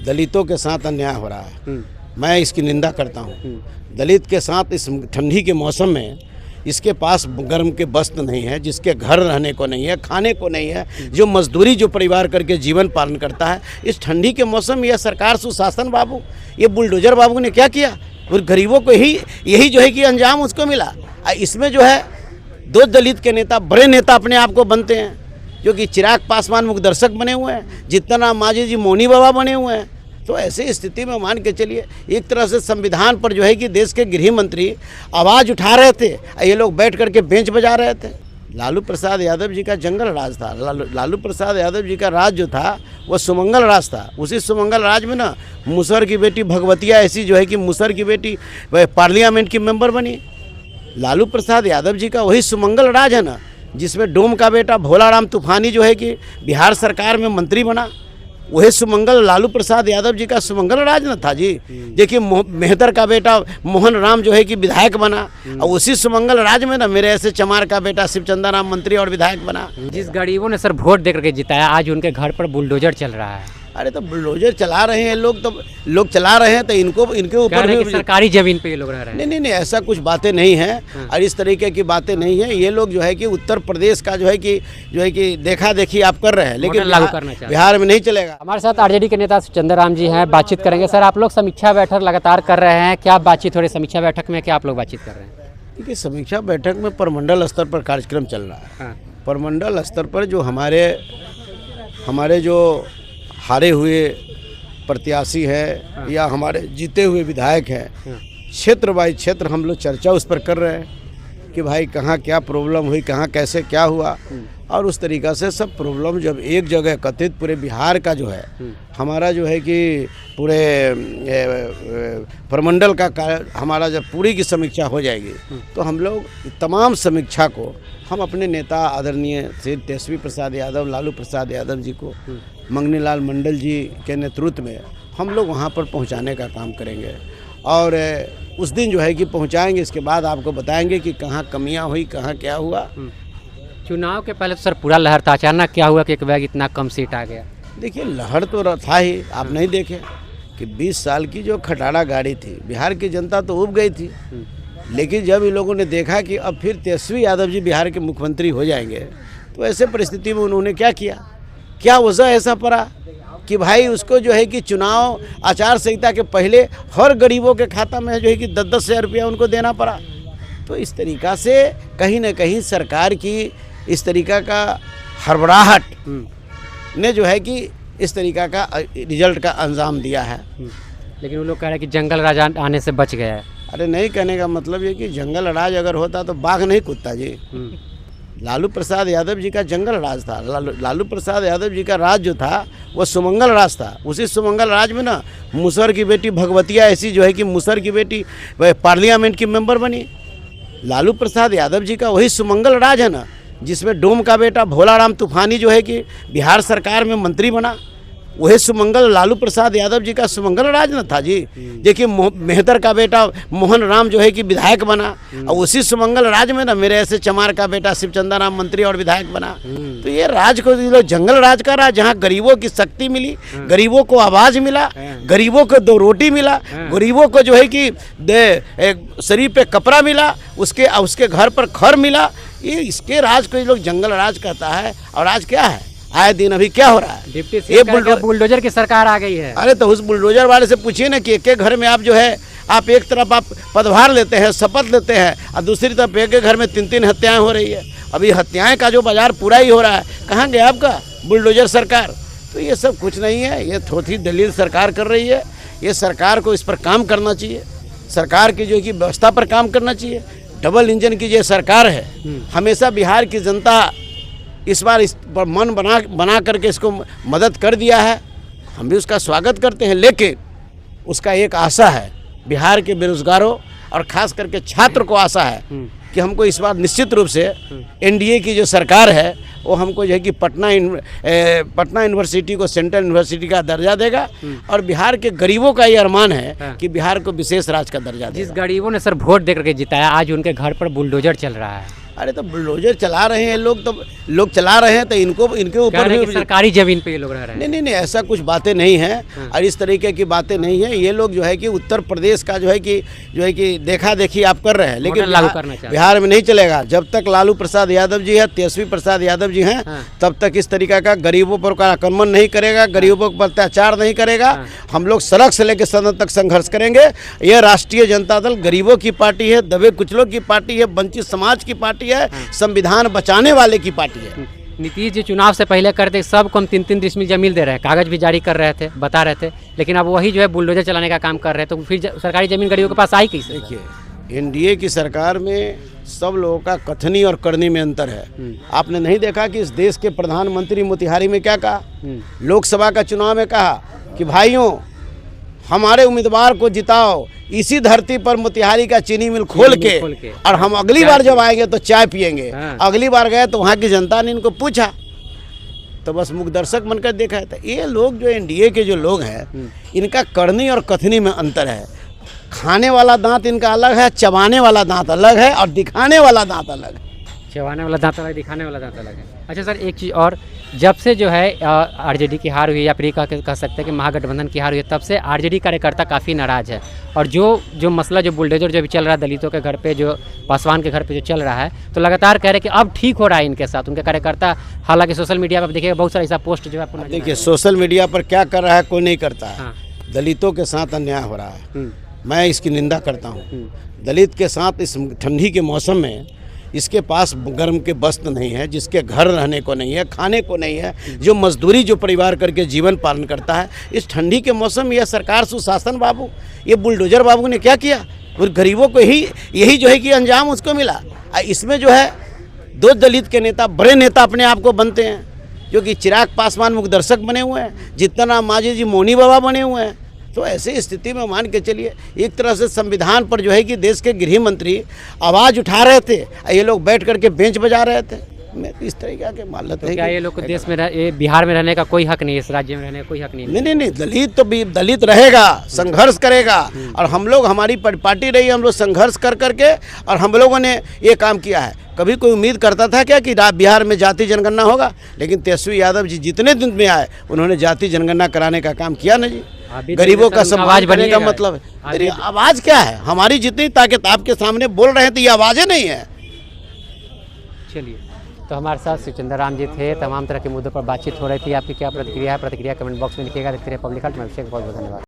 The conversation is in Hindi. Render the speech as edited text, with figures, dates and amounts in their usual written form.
दलितों के साथ अन्याय हो रहा है। मैं इसकी निंदा करता हूँ। दलित के साथ इस ठंडी के मौसम में इसके पास गर्म के वस्त्र नहीं है, जिसके घर रहने को नहीं है, खाने को नहीं है, जो मजदूरी जो परिवार करके जीवन पालन करता है, इस ठंडी के मौसम में यह सरकार सुशासन बाबू, ये बुलडोजर बाबू ने क्या किया? और गरीबों को यही जो है कि अंजाम उसको मिला। इसमें जो है दो दलित के नेता, बड़े नेता अपने आप को बनते हैं, जो कि चिराग पासवान मुखदर्शक बने हुए हैं, जितना राम मांझी जी मौनी बाबा बने हुए हैं। तो ऐसे स्थिति में मान के चलिए, एक तरह से संविधान पर जो है कि देश के गृह मंत्री आवाज़ उठा रहे थे, ये लोग बैठ करके बेंच बजा रहे थे। लालू प्रसाद यादव जी का जंगल राज था। लालू प्रसाद यादव जी का राज जो था वह सुमंगल राज था। उसी सुमंगल राज में ना मुसहर की बेटी भगवतिया ऐसी जो है कि मुसहर की बेटी वह पार्लियामेंट की मेंबर बनी। लालू प्रसाद यादव जी का वही सुमंगल राज है ना, जिसमें डोम का बेटा भोलाराम तूफानी जो है कि बिहार सरकार में मंत्री बना। वही सुमंगल लालू प्रसाद यादव जी का सुमंगल राज न था जी। देखिए मेहतर का बेटा मोहन राम जो है कि विधायक बना, और उसी सुमंगल राज में ना मेरे ऐसे चमार का बेटा शिवचंद्र राम मंत्री और विधायक बना। जिस गरीबों ने सर वोट दे करके जिताया, आज उनके घर पर बुलडोजर चल रहा है। अरे तो बुलडोजर चला रहे हैं लोग, तो लोग चला रहे हैं, तो इनके ऊपर भी सरकारी जमीन पे ये लोग रह रहे हैं। नहीं, ऐसा कुछ बातें नहीं हैं और इस तरीके की बातें नहीं है। ये लोग जो है कि उत्तर प्रदेश का जो है कि देखा देखी आप कर रहे हैं, लेकिन लागू करना चाहिए, बिहार में नहीं चलेगा। हमारे साथ आरजेडी के नेता शिवचंद्र राम जी हैं, बातचीत करेंगे। सर, आप लोग समीक्षा बैठक लगातार कर रहे हैं, क्या बातचीत हो रही है समीक्षा बैठक में, क्या आप लोग बातचीत कर रहे हैं? देखिए समीक्षा बैठक में प्रमंडल स्तर पर कार्यक्रम चल रहा है। प्रमंडल स्तर पर जो हमारे जो हारे हुए प्रत्याशी है या हमारे जीते हुए विधायक हैं, क्षेत्र बाई क्षेत्र हम लोग चर्चा उस पर कर रहे हैं कि भाई कहाँ क्या प्रॉब्लम हुई, कहाँ कैसे क्या हुआ, और उस तरीक़ा से सब प्रॉब्लम जब एक जगह एकत्रित पूरे बिहार का जो है हमारा जो है कि पूरे प्रमंडल का हमारा जब पूरी की समीक्षा हो जाएगी, तो हम लोग तमाम समीक्षा को हम अपने नेता आदरणीय श्री तेजस्वी प्रसाद यादव, लालू प्रसाद यादव जी को, मंगनी लाल मंडल जी के नेतृत्व में हम लोग वहाँ पर पहुँचाने का काम करेंगे। और उस दिन जो है कि पहुँचाएंगे, इसके बाद आपको बताएंगे कि कहाँ कमियाँ हुई, कहाँ क्या हुआ। चुनाव के पहले तो सर पूरा लहर था, अचानक क्या हुआ कि एक बैग इतना कम सीट आ गया? देखिए लहर तो था ही, आप नहीं देखे कि 20 साल की जो खटारा गाड़ी थी, बिहार की जनता तो उब गई थी। लेकिन जब इन लोगों ने देखा कि अब फिर तेजस्वी यादव जी बिहार के मुख्यमंत्री हो जाएंगे, तो ऐसे परिस्थिति में उन्होंने क्या किया, क्या वजह ऐसा पड़ा कि भाई उसको जो है कि चुनाव आचार संहिता के पहले हर गरीबों के खाता में जो है कि 10-10 हज़ार रुपया उनको देना पड़ा। तो इस तरीक़ा से कहीं ना कहीं सरकार की इस तरीक़ा का हड़बड़ाहट ने जो है कि इस तरीक़ा का रिजल्ट का अंजाम दिया है। लेकिन वो लोग कह रहे हैं कि जंगल राज आने से बच गया है। अरे नहीं, कहने का मतलब ये कि जंगल राज अगर होता तो बाघ नहीं कूदता जी। लालू प्रसाद यादव जी का जंगल राज था। लालू प्रसाद यादव जी का राज जो था वह सुमंगल राज था। उसी सुमंगल राज में ना मुसहर की बेटी भगवतिया ऐसी जो है कि मुसहर की बेटी वह पार्लियामेंट की मेंबर बनी। लालू प्रसाद यादव जी का वही सुमंगल राज है ना, जिसमें डोम का बेटा भोलाराम तूफानी जो है कि बिहार सरकार में मंत्री बना। वही सुमंगल लालू प्रसाद यादव जी का सुमंगल राज न था जी। देखिए मेहतर का बेटा मोहन राम जो है कि विधायक बना, और उसी सुमंगल राज में ना मेरे ऐसे चमार का बेटा शिवचंद्र राम मंत्री और विधायक बना। तो ये राज को जंगल राज का राज, जहाँ गरीबों की शक्ति मिली, गरीबों को आवाज मिला, गरीबों को 2 रोटी मिला, गरीबों को जो है कि शरीर पे कपड़ा मिला, उसके घर पर खर मिला। ये इसके राज को ये लोग जंगल राज कहता है। और आज क्या है, आए दिन अभी क्या हो रहा है, ये बुलडोजर की सरकार आ गई है। अरे तो उस बुलडोजर वाले से पूछिए ना कि एक एक घर में आप जो है, आप एक तरफ आप पदभार लेते हैं, शपथ लेते हैं, और दूसरी तरफ एक एक घर में 3-3 हत्याएं हो रही है। अभी हत्याएं का जो बाजार पूरा ही हो रहा है। कहाँ गया आपका बुलडोजर सरकार? तो ये सब कुछ नहीं है, ये थोड़ी दलील सरकार कर रही है। ये सरकार को इस पर काम करना चाहिए, सरकार की जो कि व्यवस्था पर काम करना चाहिए। डबल इंजन की जो सरकार है, हमेशा बिहार की जनता इस बार इस पर मन बना करके इसको मदद कर दिया है। हम भी उसका स्वागत करते हैं, लेकिन उसका एक आशा है, बिहार के बेरोजगारों और ख़ास करके छात्र को आशा है कि हमको इस बार निश्चित रूप से एनडीए की जो सरकार है वो हमको जो है कि पटना यूनिवर्सिटी को सेंट्रल यूनिवर्सिटी का दर्जा देगा, और बिहार के गरीबों का ये अरमान है कि बिहार को विशेष राज्य का दर्जा देगा। जिस गरीबों ने सर वोट दे करके जिताया, आज उनके घर पर बुलडोजर चल रहा है। अरे तो बुलडोजर चला रहे हैं लोग, तो लोग चला रहे हैं तो इनको इनके कह ऊपर रहे हैं भी कि सरकारी जमीन पे ये लोग रह रहे हैं। नहीं नहीं नहीं, ऐसा कुछ बातें नहीं हैं और इस तरीके की बातें नहीं है। ये लोग जो है कि उत्तर प्रदेश का जो है कि देखा देखी आप कर रहे हैं, लेकिन मॉडल लागू करना चाहते हैं। बिहार में नहीं चलेगा। जब तक लालू प्रसाद यादव जी है, तेजस्वी प्रसाद यादव जी हैं, तब तक इस तरीका का गरीबों पर आक्रमण नहीं करेगा, गरीबों पर अत्याचार नहीं करेगा। हम लोग सड़क से लेकर सदन तक संघर्ष करेंगे। यह राष्ट्रीय जनता दल गरीबों की पार्टी है, दबे कुचलों की पार्टी है, वंचित समाज की पार्टी है, संविधान बचाने वाले की पार्टी है। नीतीश जी चुनाव से पहले करते सबको हम 3-3 डिसमिल जमीन दे रहे हैं, कागज भी जारी कर रहे थे, बता रहे थे, लेकिन अब वही जो है बुलडोजर चलाने का काम कर रहे हैं, तो फिर सरकारी जमीन गरीबों के पास आई कैसे? देखिए, एनडीए की सरकार में सब लोगों का कथनी और करनी में अंतर है। आपने नहीं देखा कि इस देश के प्रधानमंत्री मोतिहारी में क्या कहा? लोकसभा का चुनाव में कहा कि भाइयों हमारे उम्मीदवार को जिताओ, इसी धरती पर मोतिहारी का चीनी मिल खोल के और हम अगली बार जब आएंगे तो चाय पियेंगे। अगली बार गए तो वहाँ की जनता ने इनको पूछा तो बस मुखदर्शक बनकर देखा है। तो ये लोग जो एनडीए के जो लोग हैं, इनका करनी और कथनी में अंतर है। खाने वाला दांत इनका अलग है, चबाने वाला दांत अलग है और दिखाने वाला दांत अलग है। चबाने वाला दांत अलग, दिखाने वाला दांत अलग है। अच्छा सर, एक चीज़ और, जब से जो है आरजेडी की हार हुई या फिर कह सकते हैं कि महागठबंधन की हार हुई है, तब से आरजेडी कार्यकर्ता काफ़ी नाराज़ है। और जो मसला जो बुलडोजर जो भी चल रहा है दलितों के घर पे, जो पासवान के घर पे जो चल रहा है, तो लगातार कह रहे हैं कि अब ठीक हो रहा है इनके साथ उनके कार्यकर्ता। हालांकि सोशल मीडिया पर देखिएगा बहुत सारा ऐसा पोस्ट जो है आपको देखिए, सोशल मीडिया पर क्या कर रहा है कोई नहीं करता है। दलितों के साथ अन्याय हो रहा है, मैं इसकी निंदा करता हूँ। दलित के साथ इस ठंडी के मौसम में इसके पास गर्म के वस्त्र नहीं है, जिसके घर रहने को नहीं है, खाने को नहीं है, जो मजदूरी जो परिवार करके जीवन पालन करता है, इस ठंडी के मौसम में यह सरकार सुशासन बाबू, ये बुलडोजर बाबू ने क्या किया? और गरीबों को यही जो है कि अंजाम उसको मिला। इसमें जो है दो दलित के नेता बड़े नेता अपने आप को बनते हैं, जो कि चिराग पासवान मुखदर्शक बने हुए हैं, जितना राम मांझी जी मौनी बाबा बने हुए हैं। तो ऐसी स्थिति में मान के चलिए, एक तरह से संविधान पर जो है कि देश के गृह मंत्री आवाज़ उठा रहे थे, ये लोग बैठ करके बेंच बजा रहे थे। मैं इस तरीके के मानते तो क्या ये लोग को देश में बिहार में रहने का कोई हक नहीं है, इस राज्य में रहने का कोई हक नहीं? नहीं, दलित तो भी दलित रहेगा, संघर्ष करेगा। और हम लोग, हमारी पार्टी रही, हम लोग संघर्ष कर करके और हम लोगों ने ये काम किया है। कभी कोई उम्मीद करता था क्या कि बिहार में जाति जनगणना होगा? लेकिन तेजस्वी यादव जी जितने दिन में आए, उन्होंने जाति जनगणना कराने का काम किया ना जी। गरीबों का सम्मान करने का मतलब है, आवाज़ क्या है? हमारी जितनी ताकत आपके सामने बोल रहे हैं तो ये आवाज़ें नहीं है। चलिए, तो हमारे साथ शिवचंद्र राम जी थे, तमाम तरह के मुद्दों पर बातचीत हो रही थी। आपकी क्या प्रतिक्रिया है? प्रतिक्रिया कमेंट बॉक्स में लिखिएगा। देखते रहिए पब्लिक हाट में। अभिषेक, बहुत बहुत धन्यवाद।